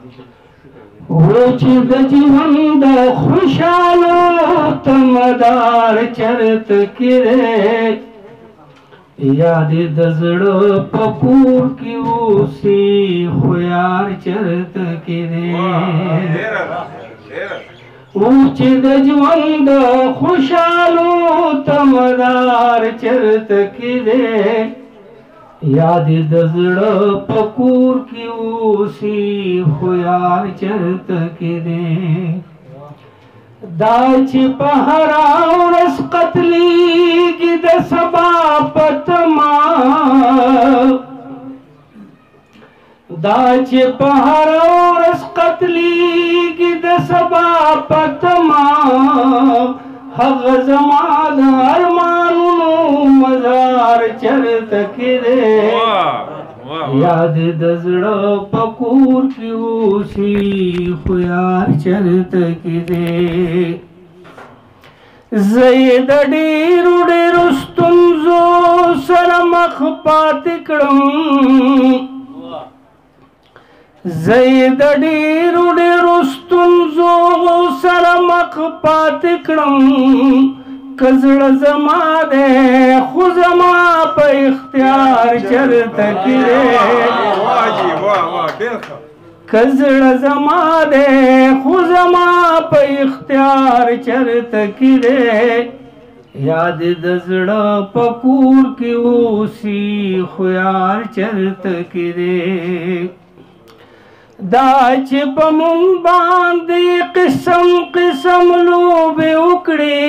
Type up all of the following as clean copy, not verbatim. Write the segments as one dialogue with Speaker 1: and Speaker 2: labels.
Speaker 1: وچی د جیون د خوشالو تمدار چرت کرے یاد د زړه په کور کې اوسي خو یار چرت کرے وچی د جیون د خوشالو تمدار چرت کرے یاد د زړه په کور کې اوسي خو یار چرت کرے دا چې په هره ورځ قتلېږي د سبا په تما دا چې په هره ورځ قتلېږي د سبا په تما هغه زما د ارمانونو مزار چرت کرے یاد د زړه په کور کې اوسي خو یار چرت کرے زه د ډېرو ډېرو ستونزو سره مخ پاتې کړم زه د ډېرو ډېرو ستونزو سره مخ پاتې کړم که زړه زما دی خو زما په اختیار چرت کرے که زړه زما دی خو زما په اختیار چرت کرے یاد د زړه په کور کې اوسي خو یار چرت کرے دا چې په مونږ باندې قسم قسم لوبې وکړې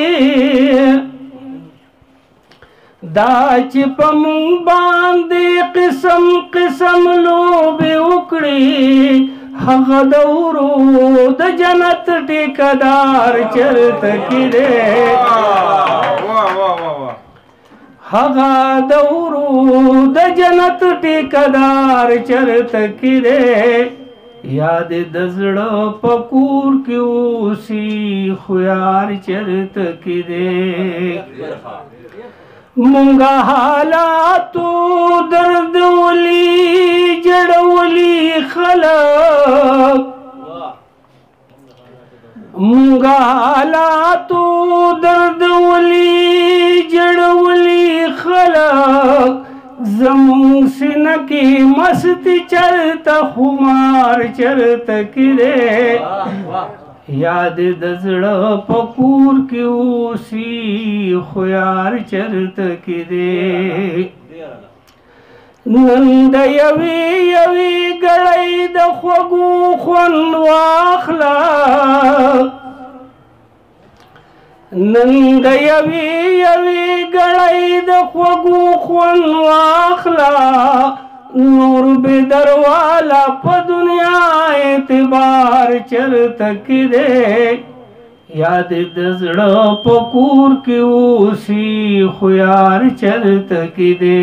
Speaker 1: دا چې په مونږ باندې قسم قسم لوبې وکړې هغه د ورو د جنت ټیکدار چرت کرے هغه د ورو د جنت ټیکدار چرت کرے یاد د زړه په کور کې اوسي خو یار چرت کرے مونږه حالاتو درد ولي جړولي خلک مونږه حالاتو درد ولي جړولي خلک زمون سینه کې مستی چرته خمار چرت کرے یاد د زړه په کور کې اوسي خو یار چرت کرے نن د یوې یوې ګړۍ د خوږو خوند واخله نن د یوې یوې ګړۍ د خوږو خوند واخله نور بې درواله په دنیا اعتبار چرت کرے یاد د زړه په کور کې اوسي خو یار چرت کرے